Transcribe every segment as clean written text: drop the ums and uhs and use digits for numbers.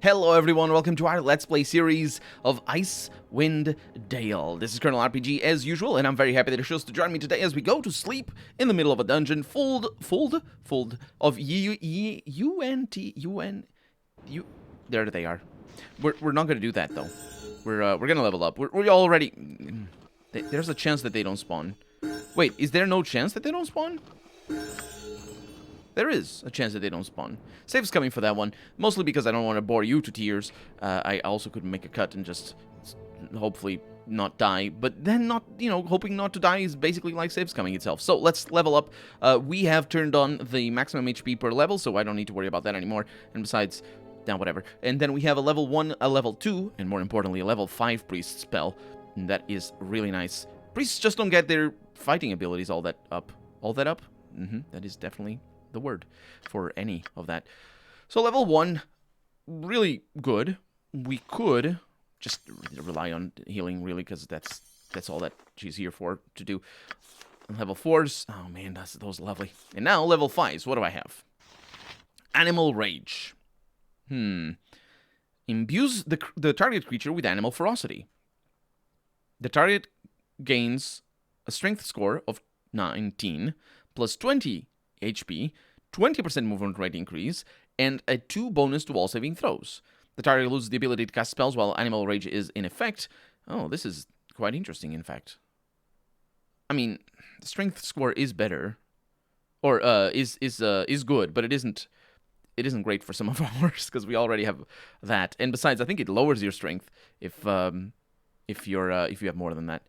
Hello everyone, welcome to our Let's Play series of Icewind Dale. This is Colonel RPG as usual, and I'm very happy that you chose to join me today as we go to sleep in the middle of a dungeon full of there they are. We're not gonna do that though. We're gonna level up. We already... There's a chance that they don't spawn. Wait, is there no chance that they don't spawn? There is a chance that they don't spawn. Save's coming for that one, mostly because I don't want to bore you to tears. I also could make a cut and just hopefully not die, but then not, hoping not to die is basically like save's coming itself. So let's level up. We have turned on the maximum HP per level, so I don't need to worry about that anymore. And besides, whatever. And then we have a level 1, a level 2, and more importantly, a level 5 priest spell. And that is really nice. Priests just don't get their fighting abilities all that up. All that up? That is definitely the word for any of that. So level 1, really good. We could just rely on healing, really, because that's all that she's here for, to do. Level 4s, oh man, those are lovely. And now level 5s, what do I have? Animal Rage. Imbues the target creature with animal ferocity. The target gains a strength score of 19 plus 20 HP, 20% movement rate increase, and a 2 bonus to all saving throws. The target loses the ability to cast spells while Animal Rage is in effect. Oh, this is quite interesting, in fact. I mean, the strength score is better, or is good, but it isn't great for some of ours because we already have that. And besides, I think it lowers your strength if you have more than that.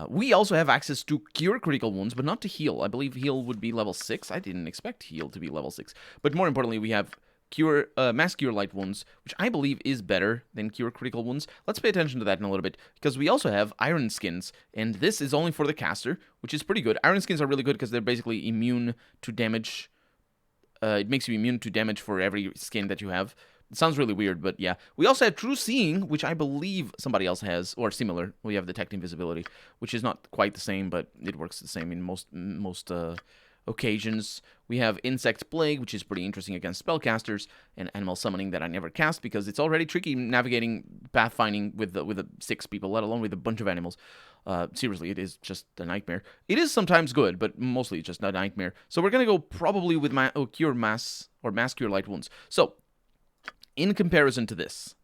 We also have access to cure critical wounds, but not to heal. I believe heal would be level 6. I didn't expect heal to be level 6. But more importantly, we have cure mass cure light wounds, which I believe is better than cure critical wounds. Let's pay attention to that in a little bit, because we also have iron skins, and this is only for the caster, which is pretty good. Iron skins are really good because they're basically immune to damage. It makes you immune to damage for every skin that you have. It sounds really weird, but yeah. We also have True Seeing, which I believe somebody else has, or similar. We have Detect Invisibility, which is not quite the same, but it works the same in most occasions. We have Insect Plague, which is pretty interesting against spellcasters, and Animal Summoning that I never cast because it's already tricky navigating pathfinding with the 6 people, let alone with a bunch of animals. Seriously, it is just a nightmare. It is sometimes good, but mostly just a nightmare. So we're gonna go probably with Cure Mass or Mass Cure Light Wounds. So, in comparison to this,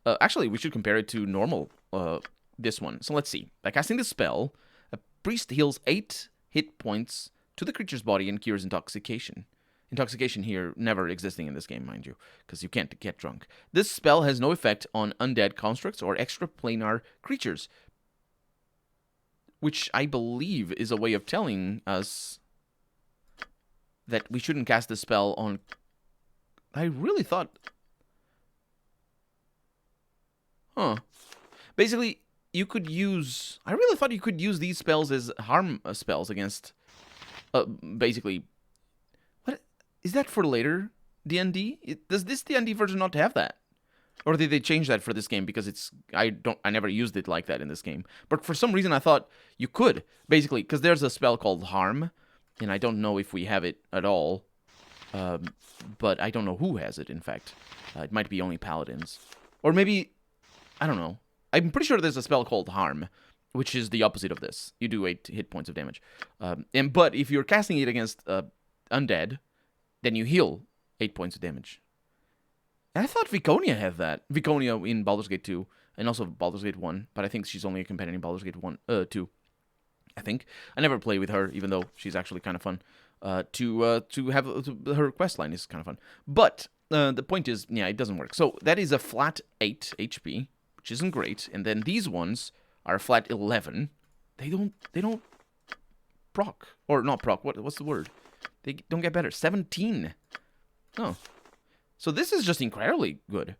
actually, we should compare it to normal, this one. So let's see. By casting the spell, a priest heals 8 hit points to the creature's body and cures intoxication. Intoxication here never existing in this game, mind you, because you can't get drunk. This spell has no effect on undead constructs or extraplanar creatures, which I believe is a way of telling us that we shouldn't cast the spell on... I really thought... Basically, you could use... I really thought you could use these spells as harm spells against... basically... What? Is that for later D&D? Does this D&D version not have that? Or did they change that for this game? Because it's... I never used it like that in this game. But for some reason, I thought you could. Basically, because there's a spell called Harm. And I don't know if we have it at all. But I don't know who has it, in fact. It might be only paladins. Or maybe... I don't know. I'm pretty sure there's a spell called Harm, which is the opposite of this. You do 8 hit points of damage. But if you're casting it against undead, then you heal 8 points of damage. And I thought Viconia had that. Viconia in Baldur's Gate 2, and also Baldur's Gate 1, but I think she's only a companion in Baldur's Gate 2. I think. I never play with her, even though she's actually kind of fun. To have her questline is kind of fun. But the point is, yeah, it doesn't work. So that is a flat 8 HP. Which isn't great, and then these ones are a flat 11. They don't proc, or not proc. What's the word? They don't get better. 17. Oh, so this is just incredibly good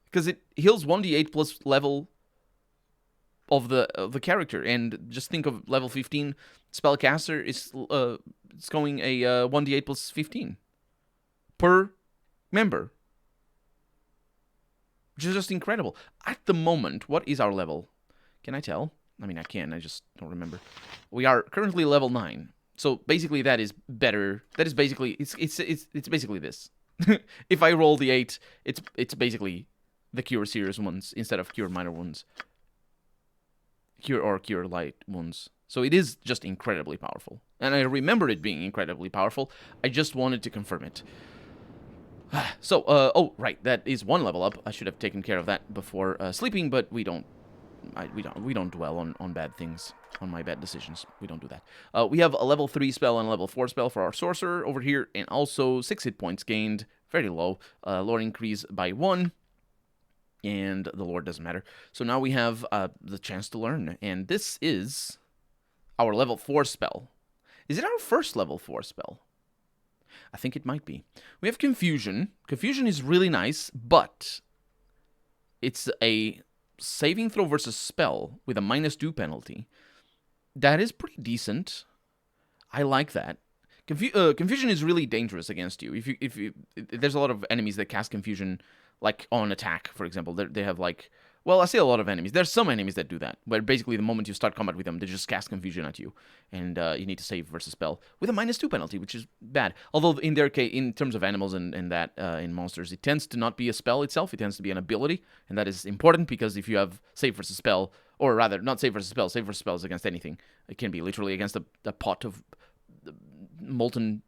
because it heals 1d8 plus level of the character, and just think of level 15 spellcaster is it's going a 1d8 plus 15 per member. Which is just incredible. At the moment, what is our level? Can I tell? I mean, I can. I just don't remember. We are currently level 9. So basically, that is better. That is basically it's basically this. If I roll the 8, it's basically the cure serious wounds instead of cure minor wounds. Cure light wounds. So it is just incredibly powerful. And I remember it being incredibly powerful. I just wanted to confirm it. So, oh, right, that is 1 level up. I should have taken care of that before sleeping, but we don't dwell on bad things, on my bad decisions. We don't do that. We have a level 3 spell and a level 4 spell for our sorcerer over here, and also 6 hit points gained, very low. Lore increase by 1, and the lore doesn't matter. So now we have the chance to learn, and this is our level 4 spell. Is it our first level 4 spell? I think it might be. We have Confusion. Confusion is really nice, but it's a saving throw versus spell with a -2 penalty. That is pretty decent. I like that. Confusion is really dangerous against you. If you there's a lot of enemies that cast Confusion, like on attack, for example. They have like, well, I say a lot of enemies. There's some enemies that do that, where basically the moment you start combat with them, they just cast Confusion at you, and you need to save versus spell with a -2 penalty, which is bad. Although in their case, in terms of animals and that in monsters, it tends to not be a spell itself. It tends to be an ability, and that is important because if you have save versus spell, or rather, not save versus spell is against anything. It can be literally against a pot of molten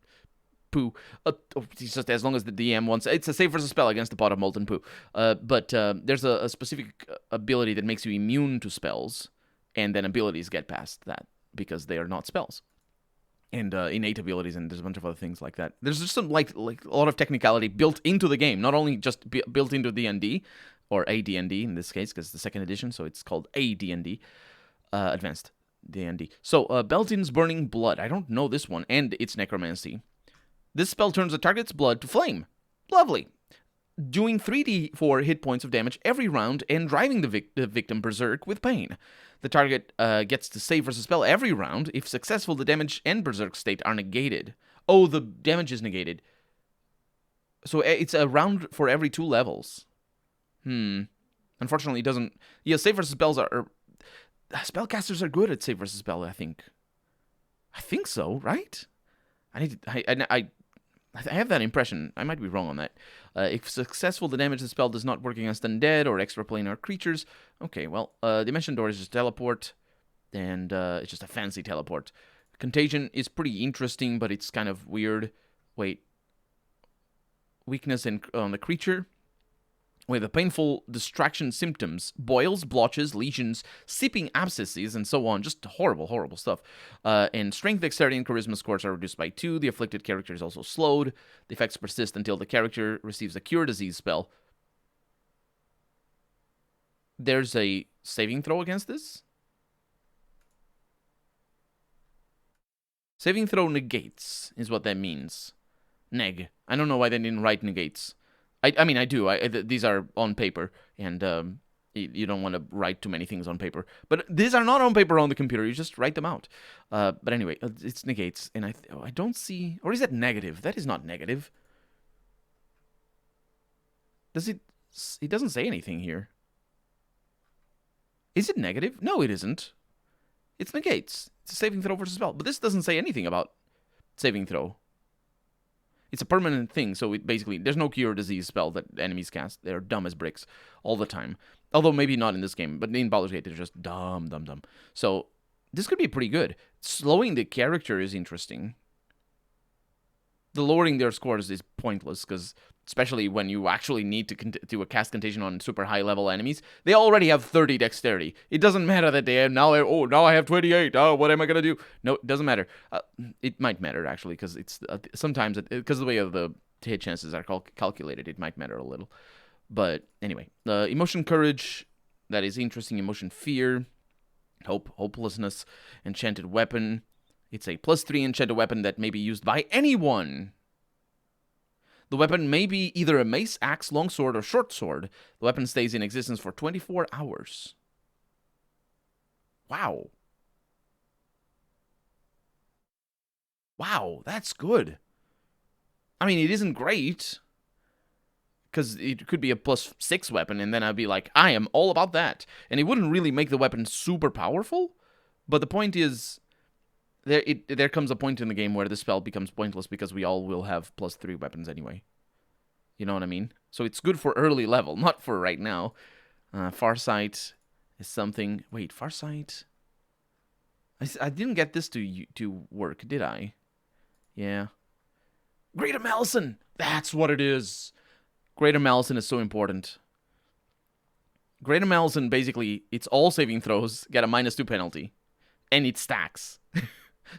poo. It's just as long as the DM wants. It's a save versus spell against the pot of molten poo. But there's a specific ability that makes you immune to spells, and then abilities get past that because they are not spells. And innate abilities, and there's a bunch of other things like that. There's just some like a lot of technicality built into the game, not only just built into D&D, or AD&D in this case, because it's the 2nd edition, so it's called AD&D, Advanced D&D. So, Beltin's Burning Blood. I don't know this one, and it's Necromancy. This spell turns a target's blood to flame. Lovely. Doing 3d4 hit points of damage every round and driving the victim berserk with pain. The target gets to save versus spell every round. If successful, the damage and berserk state are negated. Oh, the damage is negated. So it's a round for every 2 levels. Unfortunately, it doesn't... Yeah, save versus spells are... Spellcasters are good at save versus spell, I think. I think so, right? I have that impression. I might be wrong on that. If successful, the damage of the spell does not work against undead or extraplanar creatures. Okay, well, Dimension Door is just teleport, and it's just a fancy teleport. Contagion is pretty interesting, but it's kind of weird. Wait. Weakness on the creature. With the painful distraction symptoms, boils, blotches, lesions, seeping abscesses, and so on. Just horrible, horrible stuff. And strength, dexterity, and charisma scores are reduced by 2. The afflicted character is also slowed. The effects persist until the character receives a cure disease spell. There's a saving throw against this? Saving throw negates is what that means. Neg. I don't know why they didn't write negates. I mean, I do. These are on paper, and you don't want to write too many things on paper. But these are not on paper on the computer. You just write them out. But anyway, it's negates, and I don't see... Or is that negative? That is not negative. Does it... It doesn't say anything here. Is it negative? No, it isn't. It's negates. It's a saving throw versus spell. But this doesn't say anything about saving throw. It's a permanent thing, so it basically... There's no cure disease spell that enemies cast. They're dumb as bricks all the time. Although maybe not in this game, but in Baldur's Gate, they're just dumb. So this could be pretty good. Slowing the character is interesting. The lowering their scores is pointless, because especially when you actually need to do a cast contagion on super high level enemies, they already have 30 dexterity. It doesn't matter that they have now I have 28. Oh, what am I gonna do? No, it doesn't matter. It might matter actually, because it's sometimes because the way of the hit chances are calculated, it might matter a little. But anyway, emotion courage, that is interesting. Emotion fear, hopelessness, enchanted weapon. It's a +3 enchanted weapon that may be used by anyone. The weapon may be either a mace, axe, longsword, or short sword. The weapon stays in existence for 24 hours. Wow. Wow, that's good. I mean, it isn't great, because it could be a +6 weapon, and then I'd be like, I am all about that. And it wouldn't really make the weapon super powerful, but the point is... There comes a point in the game where the spell becomes pointless because we all will have +3 weapons anyway. You know what I mean? So it's good for early level, not for right now. Farsight is something... Wait, Farsight? I didn't get this to work, did I? Yeah. Greater Malison! That's what it is! Greater Malison is so important. Greater Malison, basically, it's all saving throws, get a -2 penalty. And it stacks.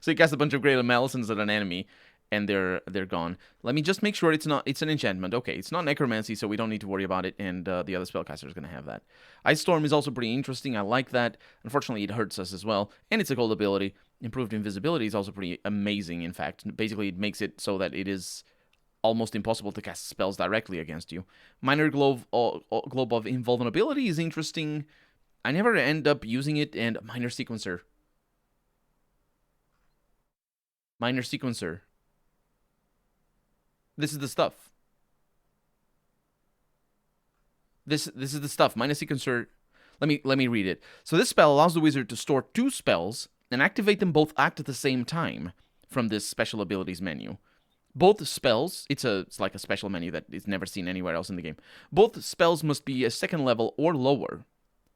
So you cast a bunch of Greater Malisons at an enemy, and they're gone. Let me just make sure it's an enchantment. Okay, it's not necromancy, so we don't need to worry about it, and the other spellcaster is going to have that. Ice Storm is also pretty interesting. I like that. Unfortunately, it hurts us as well, and it's a gold ability. Improved invisibility is also pretty amazing, in fact. Basically, it makes it so that it is almost impossible to cast spells directly against you. Minor Globe of Invulnerability is interesting. I never end up using it, and Minor Sequencer. Minor Sequencer. This is the stuff. This is the stuff. Minor Sequencer. Let me read it. So this spell allows the wizard to store 2 spells and activate them both at the same time from this special abilities menu. Both spells, it's like a special menu that is never seen anywhere else in the game. Both spells must be a 2nd level or lower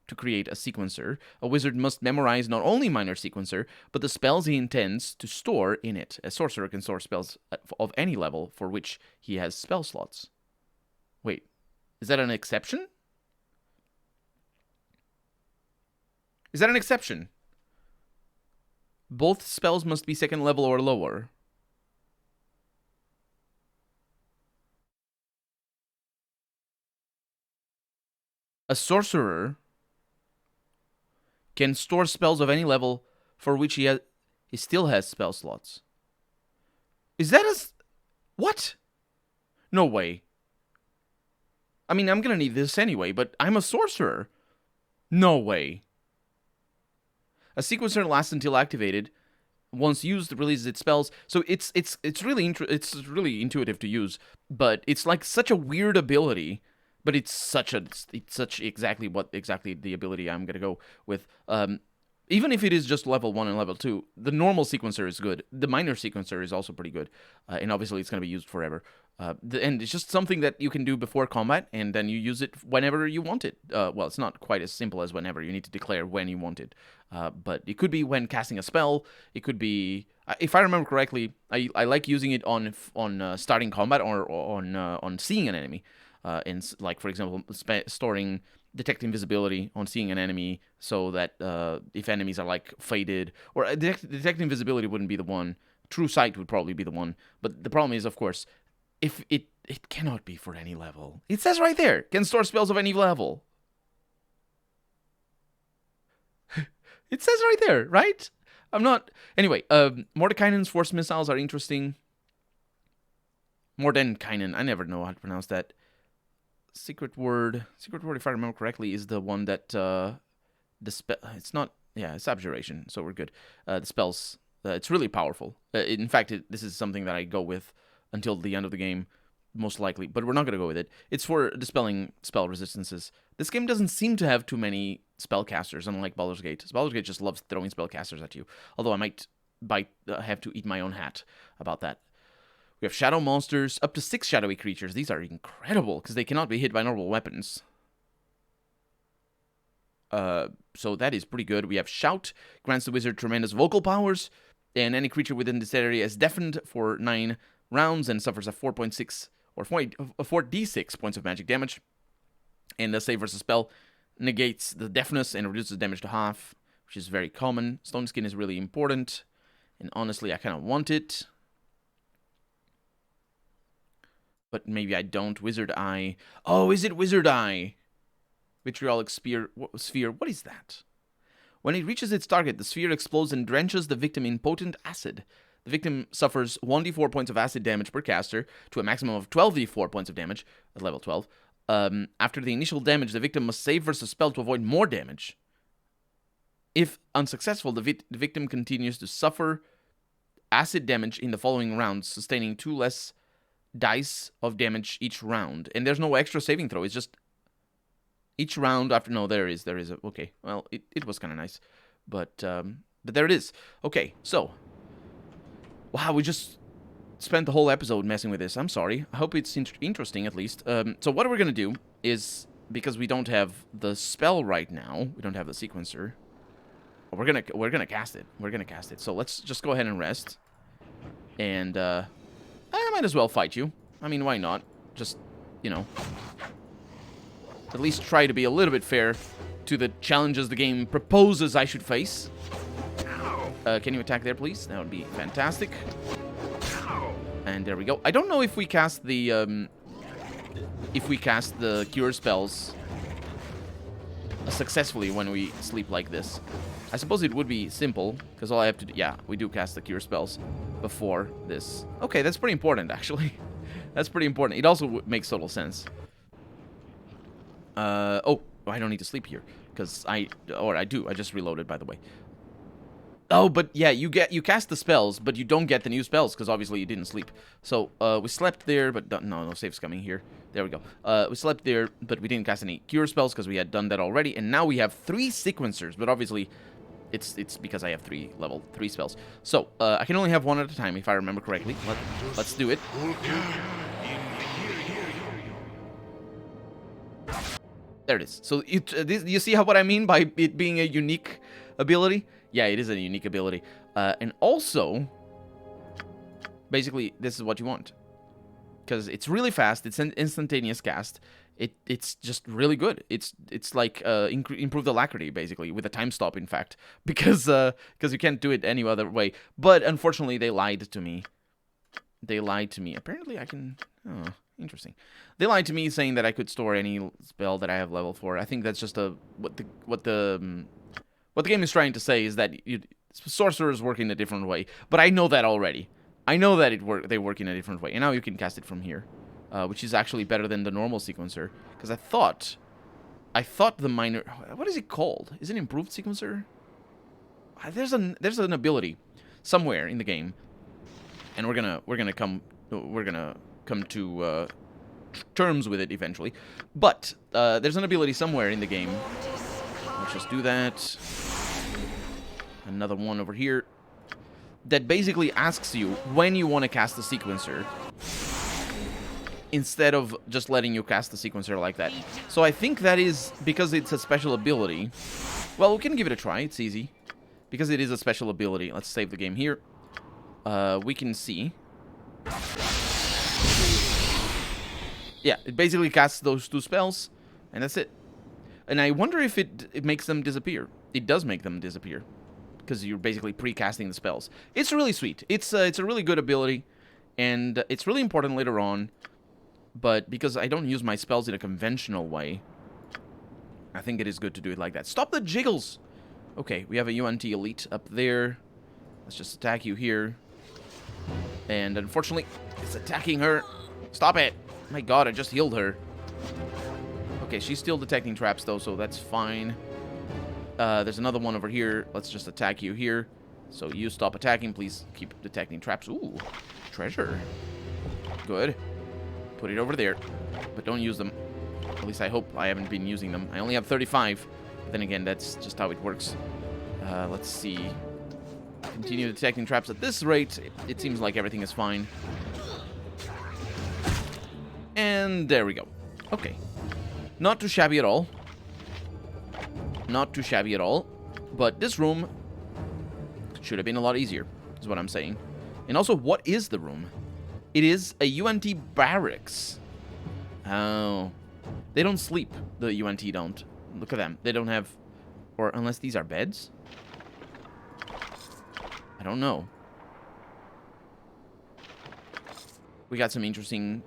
to create a sequencer. A wizard must memorize not only Minor Sequencer, but the spells he intends to store in it. A sorcerer can store spells of any level for which he has spell slots. Wait, is that an exception? Is that an exception? Both spells must be 2nd level or lower. A sorcerer can store spells of any level for which he still has spell slots. Is that what? No way. I mean, I'm gonna need this anyway, but I'm a sorcerer. No way. A sequencer lasts until activated. Once used, releases its spells. So it's really intuitive to use, but it's like such a weird ability. But it's such exactly the ability I'm gonna go with. Even if it is just level 1 and level 2, the normal sequencer is good. The minor sequencer is also pretty good, and obviously it's gonna be used forever. And it's just something that you can do before combat, and then you use it whenever you want it. Well, it's not quite as simple as whenever. You need to declare when you want it. But it could be when casting a spell. It could be, if I remember correctly, I like using it on starting combat or on seeing an enemy. And like, for example, storing detect invisibility on seeing an enemy, so that if enemies are like faded, or detect invisibility wouldn't be the one. True sight would probably be the one. But the problem is, of course, if it cannot be for any level. It says right there, can store spells of any level. It says right there, right? I'm not... Anyway, Mordekainen's force missiles are interesting. Mordenkainen, I never know how to pronounce that. Secret word, if I remember correctly, is the one that it's not... Yeah, it's abjuration, so we're good. The spells, it's really powerful. In fact, this is something that I go with until the end of the game, most likely. But we're not going to go with it. It's for dispelling spell resistances. This game doesn't seem to have too many spellcasters, unlike Baldur's Gate. Baldur's Gate just loves throwing spellcasters at you. Although I might have to eat my own hat about that. We have shadow monsters, up to 6 shadowy creatures. These are incredible, because they cannot be hit by normal weapons. So that is pretty good. We have Shout, grants the wizard tremendous vocal powers, and any creature within this area is deafened for 9 rounds and suffers a 4.6 or 4d6 points of magic damage. And the save versus spell negates the deafness and reduces damage to half, which is very common. Stone Skin is really important, and honestly, I kind of want it. But maybe I don't. Wizard Eye. Oh, is it Wizard Eye? Vitriolic sphere. What is that? When it reaches its target, the sphere explodes and drenches the victim in potent acid. The victim suffers 1d4 points of acid damage per caster to a maximum of 12d4 points of damage at level 12. After the initial damage, the victim must save versus spell to avoid more damage. If unsuccessful, the victim continues to suffer acid damage in the following rounds, sustaining 2 less dice of damage each round. And there's no extra saving throw. It's just each round after... No, there is a... Okay, well, it was kind of nice. But there it is. Okay, so... Wow, we just spent the whole episode messing with this. I'm sorry. I hope it's interesting, at least. So what we're gonna do is, because we don't have the spell right now, we don't have the sequencer, we're gonna cast it. We're gonna cast it. So let's just go ahead and rest. And, I might as well fight you. I mean, why not? Just, you know, at least try to be a little bit fair to the challenges the game proposes I should face. Can you attack there, please? That would be fantastic. And there we go. I don't know if we cast the cure spells successfully when we sleep like this. I suppose it would be simple, because all I have to do... Yeah, we do cast the cure spells before this. Okay, that's pretty important, actually. That's pretty important. It also makes total sense. Oh, I don't need to sleep here, because I do. I just reloaded, by the way. Oh, but yeah, you cast the spells, but you don't get the new spells, because obviously you didn't sleep. So, we slept there, but no save's coming here. There we go. We slept there, but we didn't cast any cure spells, because we had done that already, and now we have 3 sequencers, but obviously, it's because I have 3 level 3 spells. So, I can only have 1 at a time, if I remember correctly. Let's do it. There it is. So, you see what I mean by it being a unique ability? Yeah, it is a unique ability. And also, basically, this is what you want. Because it's really fast. It's an instantaneous cast. It's just really good. It's like improved alacrity, basically, with a time stop, in fact. Because you can't do it any other way. But, unfortunately, they lied to me. They lied to me. Apparently, I can... Oh, interesting. They lied to me, saying that I could store any spell that I have level 4. I think that's just what the game is trying to say is that sorcerers work in a different way. But I know that already. I know that they work in a different way. And now you can cast it from here. Which is actually better than the normal sequencer. Because I thought the minor... What is it called? Is it improved sequencer? There's an ability somewhere in the game. And we're gonna come to terms with it eventually. But there's an ability somewhere in the game. Let's just do that. Another one over here. That basically asks you when you want to cast the sequencer. Instead of just letting you cast the sequencer like that. So I think that is because it's a special ability. Well, we can give it a try. It's easy. Because it is a special ability. Let's save the game here. We can see. Yeah, it basically casts those 2 spells. And that's it. And I wonder if it makes them disappear. It does make them disappear. Because you're basically pre-casting the spells. It's really sweet. It's a really good ability. And it's really important later on. But because I don't use my spells in a conventional way, I think it is good to do it like that. Stop the jiggles! Okay, we have a UNT Elite up there. Let's just attack you here. And unfortunately, it's attacking her. Stop it! My god, I just healed her. Okay, she's still detecting traps though, so that's fine. There's another one over here. Let's just attack you here. So you stop attacking, please keep detecting traps. Ooh, treasure. Good. Put it over there, but don't use them. At least I hope I haven't been using them. I only have 35. But then again, that's just how it works. Let's see. Continue detecting traps at this rate. It seems like everything is fine. And there we go. Okay. Not too shabby at all. Not too shabby at all. But this room should have been a lot easier, is what I'm saying. And also, what is the room? It is a UNT barracks. Oh. They don't sleep. The UNT don't. Look at them. They don't have... Or unless these are beds? I don't know. We got some interesting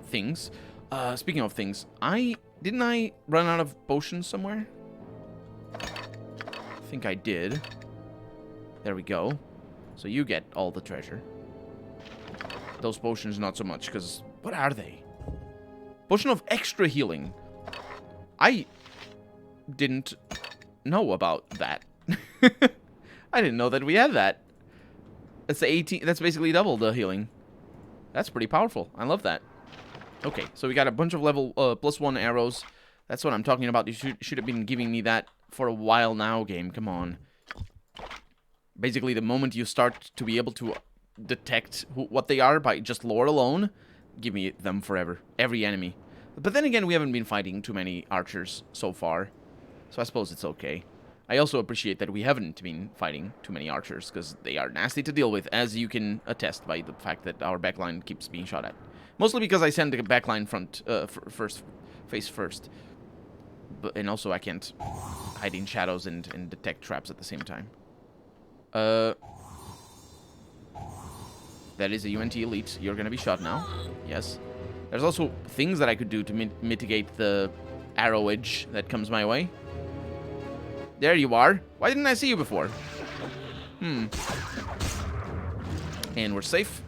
things. Speaking of things, didn't I run out of potions somewhere? I think I did. There we go. So you get all the treasure. Those potions, not so much, because... What are they? Potion of extra healing. I didn't know about that. I didn't know that we had that. That's 18. That's basically double the healing. That's pretty powerful. I love that. Okay, so we got a bunch of level +1 arrows. That's what I'm talking about. You should have been giving me that for a while now, game. Come on. Basically, the moment you start to be able to detect what they are by just lore alone, give me them forever. Every enemy. But then again, we haven't been fighting too many archers so far, so I suppose it's okay. I also appreciate that we haven't been fighting too many archers, because they are nasty to deal with, as you can attest by the fact that our backline keeps being shot at. Mostly because I send the backline face first. And also I can't hide in shadows and detect traps at the same time. That is a UNT elite. You're gonna be shot now. Yes. There's also things that I could do to mitigate the arrowage that comes my way. There you are. Why didn't I see you before? And we're safe.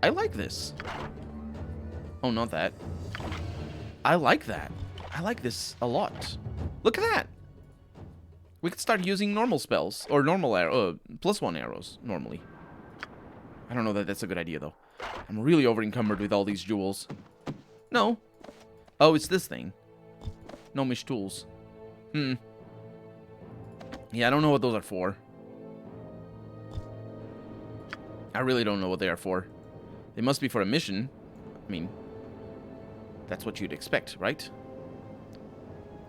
I like this. Oh, not that. I like that. I like this a lot. Look at that. We could start using normal spells. Or normal +1 arrows, normally. I don't know that that's a good idea, though. I'm really over-encumbered with all these jewels. No. Oh, it's this thing. Gnomish tools. Yeah, I don't know what those are for. I really don't know what they are for. They must be for a mission. I mean, that's what you'd expect, right?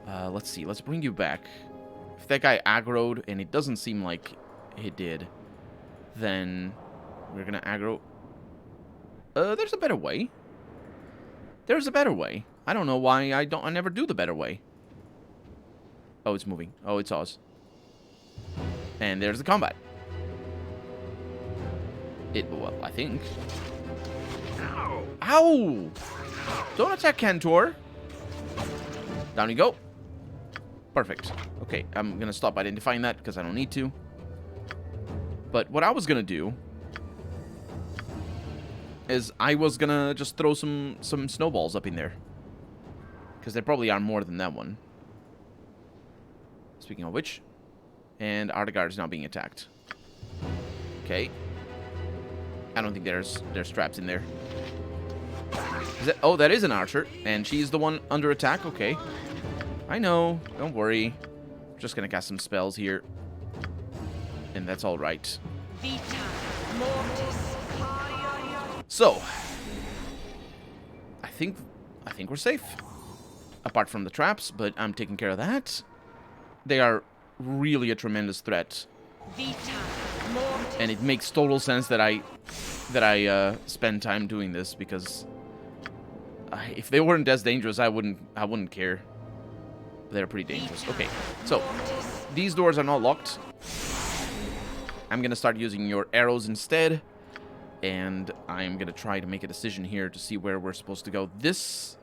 Let's see. Let's bring you back. If that guy aggroed, and it doesn't seem like he did, then we're gonna aggro. There's a better way. There's a better way. I don't know why I never do the better way. Oh, it's moving. Oh, it's Oz. And there's the combat. Well, I think. Ow! Ow! Don't attack Cantor. Down you go. Perfect. Okay, I'm gonna stop identifying that because I don't need to. But what I was gonna do is I was gonna just throw some snowballs up in there. Because there probably are more than that one. Speaking of which, and Ardegar is now being attacked. Okay. I don't think there's traps in there. Oh, that is an archer, and she's the one under attack. Okay. I know. Don't worry. I'm just gonna cast some spells here, and that's all right. So, I think we're safe. Apart from the traps, but I'm taking care of that. They are really a tremendous threat. And it makes total sense that I spend time doing this, because if they weren't as dangerous, I wouldn't care. They're pretty dangerous. Okay, so these doors are not locked. I'm gonna start using your arrows instead, and I'm gonna try to make a decision here to see where we're supposed to go. This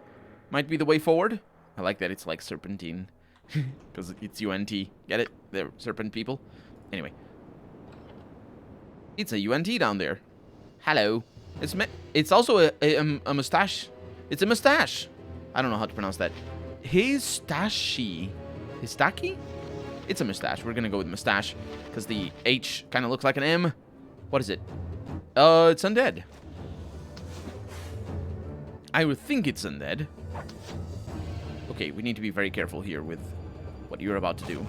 might be the way forward. I like that it's like serpentine, because it's UNT. Get it? They're serpent people. Anyway. It's a UNT down there. Hello. It's also a mustache. It's a mustache. I don't know how to pronounce that. Histaki? It's a mustache. We're gonna go with mustache because the H kind of looks like an M. What is it? It's undead. I would think it's undead. Okay, we need to be very careful here with what you're about to do.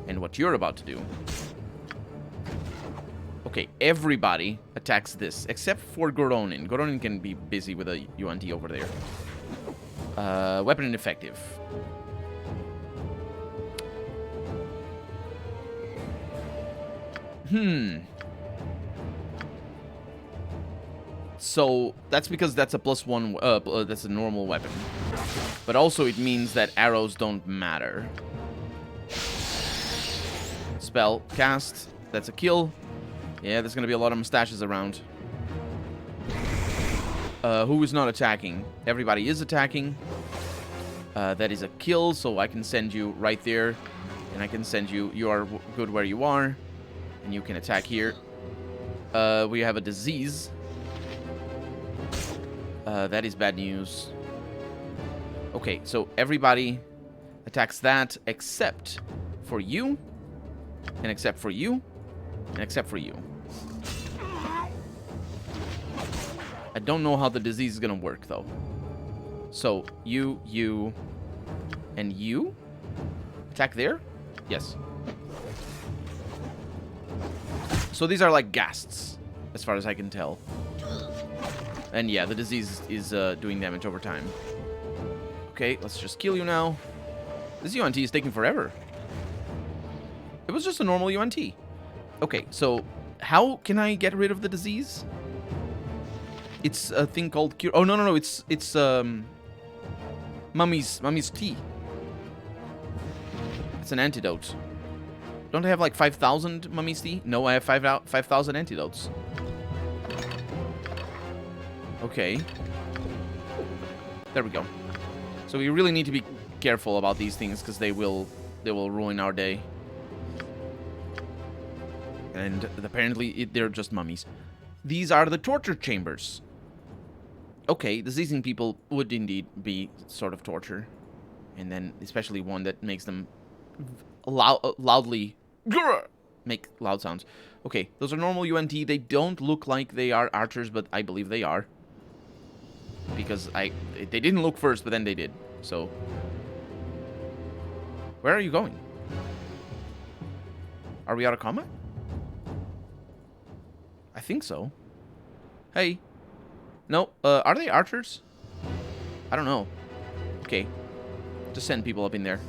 And what you're about to do. Okay, everybody attacks this, except for Goronin. Goronin can be busy with a UNT over there. Weapon ineffective. So, that's because that's a +1, that's a normal weapon. But also it means that arrows don't matter. Spell cast, that's a kill. Yeah, there's gonna be a lot of mustaches around. Who is not attacking? Everybody is attacking. That is a kill, so I can send you right there. And I can send you, you are good where you are. And you can attack here. We have a disease. That is bad news. Okay, so everybody attacks that except for you. And except for you. And except for you. I don't know how the disease is gonna work, though. So, you, and you? Attack there? Yes. So these are like ghasts, as far as I can tell. And yeah, the disease is doing damage over time. Okay, let's just kill you now. This UNT is taking forever. It was just a normal UNT. Okay, so how can I get rid of the disease? It's a thing called cure. Oh, no. It's Mummy's tea. It's an antidote. Don't I have like 5,000 Mummy's tea? No, I have 5,000 antidotes. Okay. There we go. So we really need to be careful about these things because they will ruin our day. And apparently they're just mummies. These are the torture chambers. Okay, diseasing people would indeed be sort of torture. And then especially one that makes them loudly make loud sounds. Okay, those are normal UNT. They don't look like they are archers, but I believe they are. Because they didn't look first, but then they did. So, where are you going? Are we out of combat? I think so. Hey. No, are they archers? I don't know. Okay. Just send people up in there.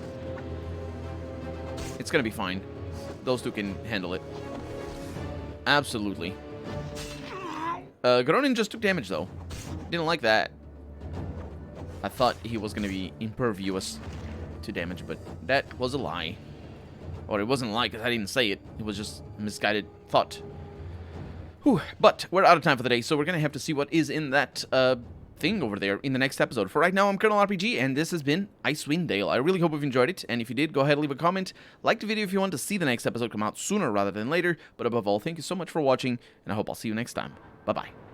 It's gonna be fine. Those two can handle it. Absolutely. Gronin just took damage, though. Didn't like that. I thought he was gonna be impervious to damage, but that was a lie. Or it wasn't a lie, because I didn't say it. It was just misguided thought. Whew. But we're out of time for the day, so we're gonna have to see what is in that thing over there in the next episode. For right now, I'm Colonel RPG, and this has been Icewind Dale. I really hope you've enjoyed it, and if you did, go ahead and leave a comment. Like the video if you want to see the next episode come out sooner rather than later, but above all, thank you so much for watching, and I hope I'll see you next time. Bye-bye.